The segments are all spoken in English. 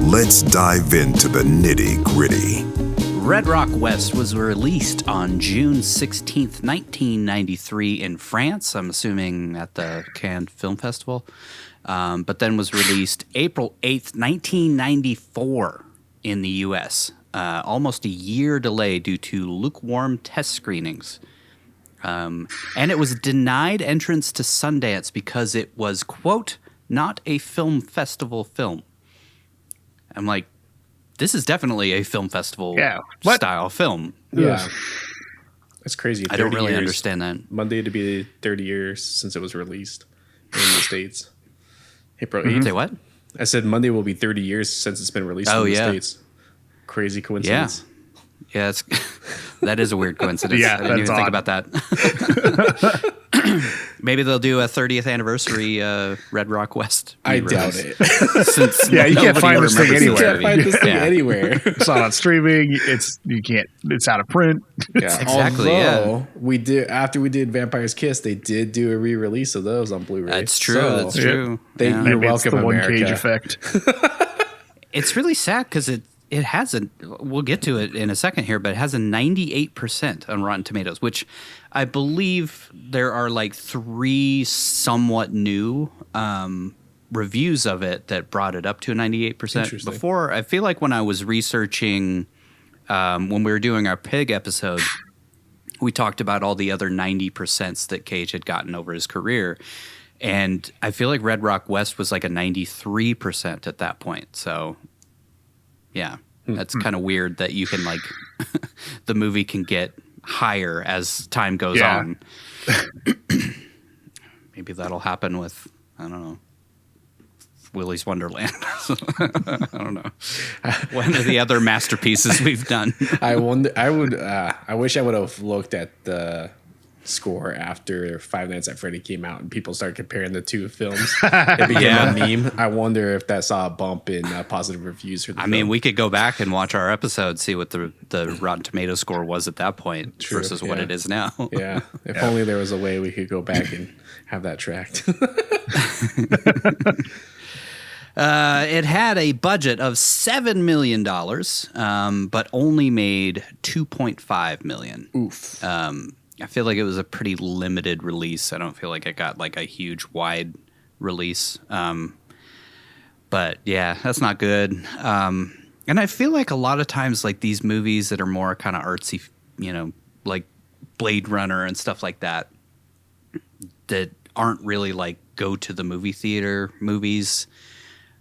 Let's dive into the nitty-gritty. Red Rock West was released on June 16th, 1993 in France, I'm assuming at the Cannes Film Festival, but then was released April 8th, 1994 in the U.S., almost a year delay due to lukewarm test screenings. And it was denied entrance to Sundance because it was, quote, not a film festival film. I'm like, this is definitely a film festival style film. Yeah. That's crazy. I don't really understand that. Monday to be 30 years since it was released in the States. April 8th. Say what? I said Monday will be 30 years since it's been released in the States. Crazy coincidence. Yeah, that is a weird coincidence. Yeah, I didn't even think about that. Maybe they'll do a 30th anniversary Red Rock West. I doubt it. Since you can't find this thing anywhere. You can't find this thing anywhere. It's not on streaming. It's out of print. Yeah, exactly. Although we did after we did Vampire's Kiss, they did do a re-release of those on Blu-ray. That's true. That's true. You're welcome, the one America. Cage effect. It's really sad because it has we'll get to it in a second here, but it has a 98% on Rotten Tomatoes, which I believe there are like 3 somewhat new reviews of it that brought it up to a 98%. Before, I feel like when I was researching, when we were doing our Pig episode, we talked about all the other 90% that Cage had gotten over his career. And I feel like Red Rock West was like a 93% at that point. So yeah, that's kind of weird that you can like the movie can get higher as time goes on. Maybe that'll happen with, I don't know, Willy's Wonderland. I don't know. One of the other masterpieces we've done. I wish I would have looked at the score after Five Nights at Freddy came out and people started comparing the two films. It became a meme. I wonder if that saw a bump in positive reviews for the film. Mean, we could go back and watch our episode, see what the Rotten Tomato score was at that point versus what it is now. Yeah. If only there was a way we could go back and have that tracked. It had a budget of $7 million, but only made $2.5 million. Oof. I feel like it was a pretty limited release. I don't feel like it got like a huge wide release. But yeah, that's not good. And I feel like a lot of times like these movies that are more kind of artsy, like Blade Runner and stuff like that, that aren't really like go to the movie theater movies,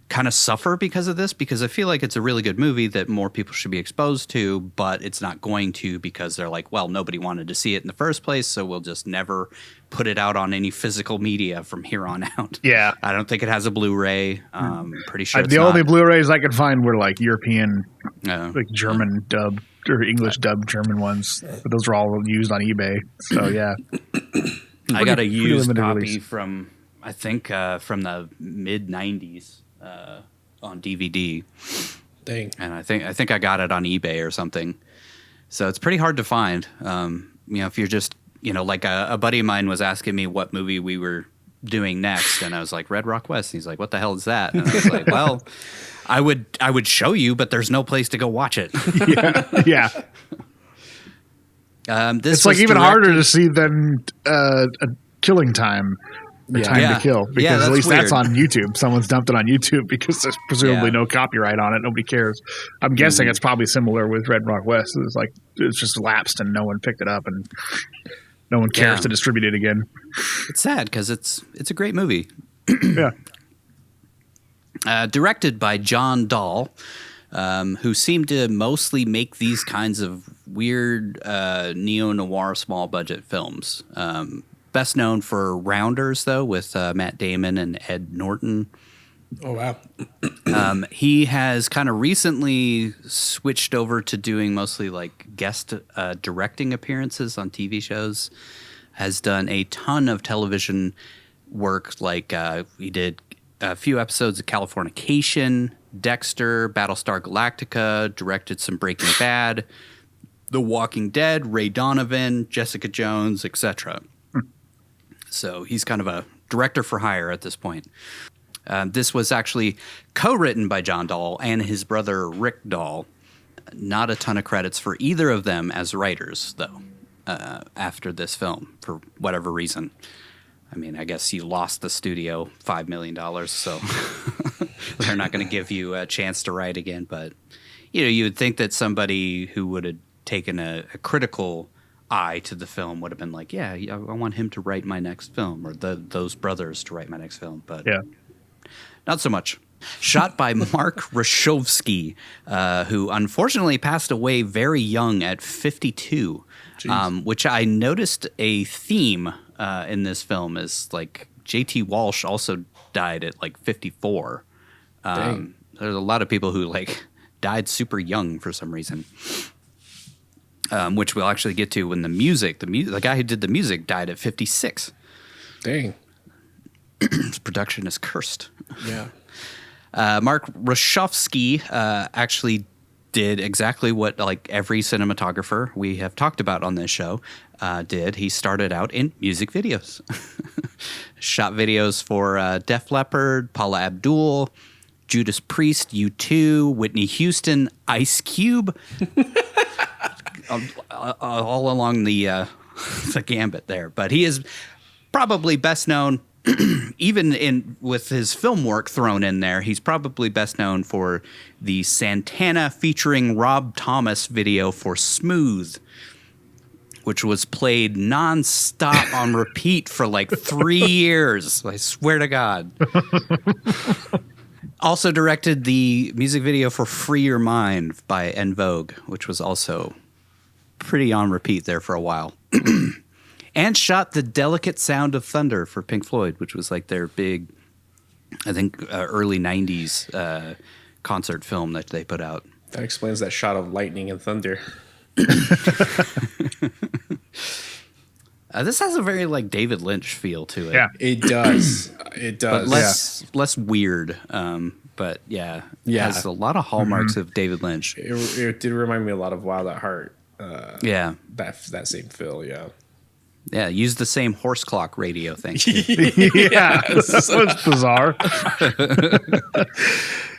kind of suffer because of this, because I feel like it's a really good movie that more people should be exposed to, but it's not going to because they're like, well, nobody wanted to see it in the first place, so we'll just never put it out on any physical media from here on out. Yeah. I don't think it has a Blu-ray. Pretty sure the only Blu-rays I could find were like European, like German dub or English dub German ones, but those were all used on eBay. So yeah. I got a used copy from, I think, from the mid-90s. On DVD. Dang. And I think I got it on eBay or something. So it's pretty hard to find. If you're just, like a buddy of mine was asking me what movie we were doing next, and I was like, Red Rock West. And he's like, what the hell is that? And I was like, well, I would show you, but there's no place to go watch it. Yeah. This it's like even harder to see than a Killing Time. Time to Kill, because at least that's on YouTube. Someone's dumped it on YouTube because there's presumably no copyright on it. Nobody cares. I'm guessing it's probably similar with Red Rock West. It's just lapsed and no one picked it up and no one cares to distribute it again. It's sad because it's a great movie. Yeah. Directed by John Dahl, who seemed to mostly make these kinds of weird neo-noir small budget films. Best known for Rounders, though, with Matt Damon and Ed Norton. Oh, wow. He has kind of recently switched over to doing mostly like guest directing appearances on TV shows. Has done a ton of television work, like he did a few episodes of Californication, Dexter, Battlestar Galactica, directed some Breaking Bad, The Walking Dead, Ray Donovan, Jessica Jones, etc. So he's kind of a director for hire at this point. This was actually co-written by John Dahl and his brother Rick Dahl. Not a ton of credits for either of them as writers, though, after this film, for whatever reason. I mean, I guess you lost the studio $5 million, so they're not going to give you a chance to write again. But, you would think that somebody who would have taken a critical eye to the film would have been like, yeah, I want him to write my next film, or those brothers to write my next film. But not so much. Shot by Mark Rashevsky, who unfortunately passed away very young at 52, which I noticed a theme in this film is like J.T. Walsh also died at like 54. There's a lot of people who like died super young for some reason, which we'll actually get to when the guy who did the music died at 56. Dang. His production is cursed. Yeah. Mark Rashevsky actually did exactly what like every cinematographer we have talked about on this show did. He started out in music videos. Shot videos for Def Leppard, Paula Abdul, Judas Priest, U2, Whitney Houston, Ice Cube, all along the gambit there. But he is probably best known, even with his film work thrown in there, he's probably best known for the Santana featuring Rob Thomas video for Smooth, which was played nonstop on repeat for like 3 years. I swear to God. Also directed the music video for Free Your Mind by En Vogue, which was also pretty on repeat there for a while. And shot The Delicate Sound of Thunder for Pink Floyd, which was like their big, I think, early 90s concert film that they put out. That explains that shot of lightning and thunder. This has a very like David Lynch feel to it. Yeah, it does. It does. But less weird. But yeah, it has a lot of hallmarks of David Lynch. It did remind me a lot of Wild at Heart. That same feel. Yeah. Yeah, use the same horse clock radio thing. Yeah, that was bizarre.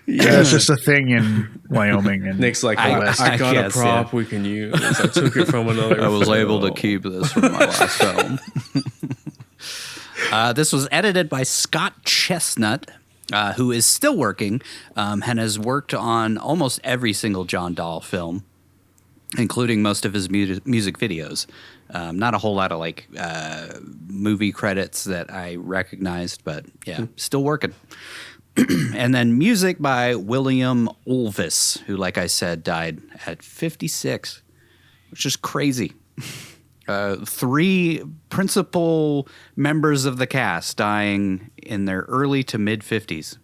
Yeah, it's just a thing in Wyoming. And Nick's like, I got a prop we can use. I took it from another. I was able to keep this from my last film. This was edited by Scott Chestnut, who is still working and has worked on almost every single John Dahl film, including most of his music videos. Not a whole lot of like movie credits that I recognized, but yeah, still working. And then music by William Olvis, who, like I said, died at 56, which is crazy. 3 principal members of the cast dying in their early to mid 50s.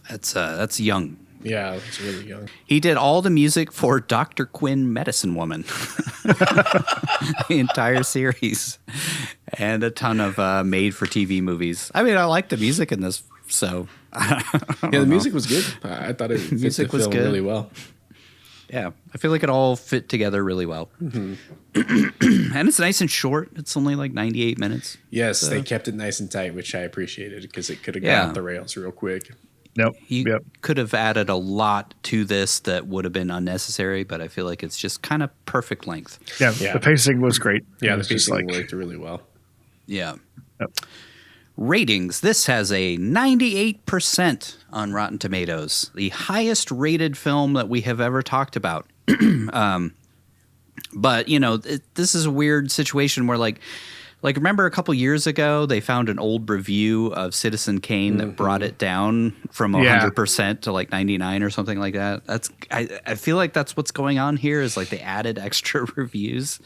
That's young. Yeah, it's really young. He did all the music for Dr. Quinn Medicine Woman, the entire series, and a ton of made-for-TV movies. I mean, I like the music in this, so the music was good. I thought it fit the film really well. Yeah, I feel like it all fit together really well. Mm-hmm. And it's nice and short. It's only like 98 minutes. Yes, they kept it nice and tight, which I appreciated because it could have gone off the rails real quick. You could have added a lot to this that would have been unnecessary, but I feel like it's just kind of perfect length. Yeah, the pacing was great. Yeah, the pacing worked really well. Yeah. Yep. Ratings. This has a 98% on Rotten Tomatoes, the highest rated film that we have ever talked about. But, this is a weird situation where like remember a couple years ago they found an old review of Citizen Kane that brought it down from 100% to like 99 or something like that. I feel like that's what's going on here is like they added extra reviews.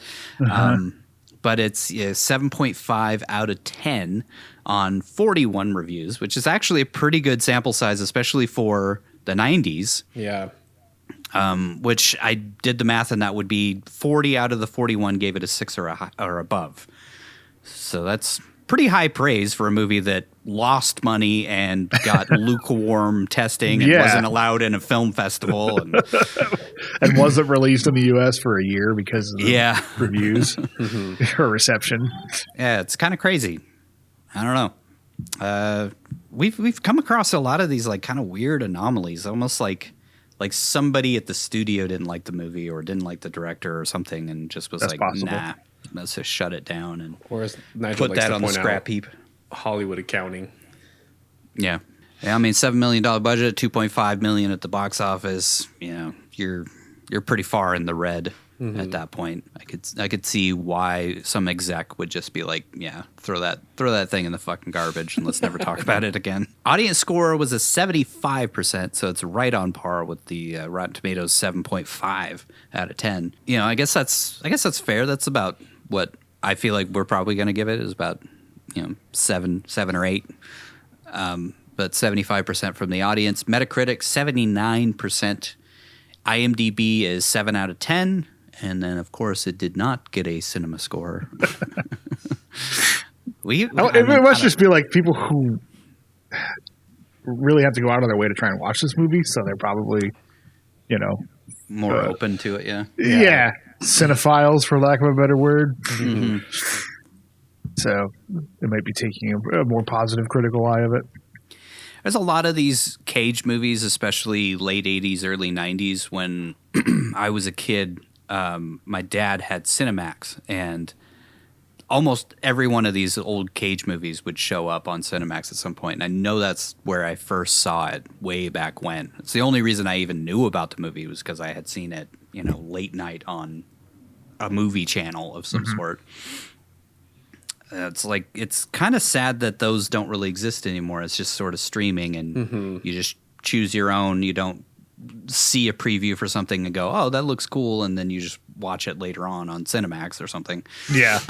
But it's 7.5 out of 10 on 41 reviews, which is actually a pretty good sample size, especially for the 90s. Yeah. Which I did the math, and that would be 40 out of the 41 gave it a 6 or above. So that's pretty high praise for a movie that lost money and got lukewarm testing and wasn't allowed in a film festival. And wasn't released in the U.S. for a year because of the reviews or reception. Yeah, it's kind of crazy. I don't know. we've come across a lot of these like kind of weird anomalies, almost like somebody at the studio didn't like the movie or didn't like the director or something, and just was possible. Nah, let's just shut it down and or as Nigel put that on the scrap heap. Hollywood accounting. Yeah. I mean, $7 million budget, $2.5 million at the box office. You know, you're pretty far in the red at that point. I could see why some exec would just be like, yeah, throw that thing in the fucking garbage and let's never talk about it again. Audience score was a 75%, so it's right on par with the Rotten Tomatoes 7.5 out of 10. You know, I guess that's fair. That's about what I feel like we're probably going to give it, is about, you know, 7 or 8. But 75% from the audience. Metacritic, 79%. IMDb is 7 out of 10. And then, of course, it did not get a cinema score. It must just be like people who really have to go out of their way to try and watch this movie. So they're probably, you know, more open to it. Yeah. Yeah. Cinephiles, for lack of a better word. Mm-hmm. So they might be taking a more positive critical eye of it. There's a lot of these Cage movies, especially late 80s, early 90s. When I was a kid, my dad had Cinemax, and almost every one of these old Cage movies would show up on Cinemax at some point. And I know that's where I first saw it way back when. It's the only reason I even knew about the movie was because I had seen it, you know, late night on a movie channel of some sort. It's kind of sad that those don't really exist anymore. It's just sort of streaming, and you just choose your own. You don't see a preview for something and go, oh, that looks cool, and then you just watch it later on Cinemax or something. Yeah.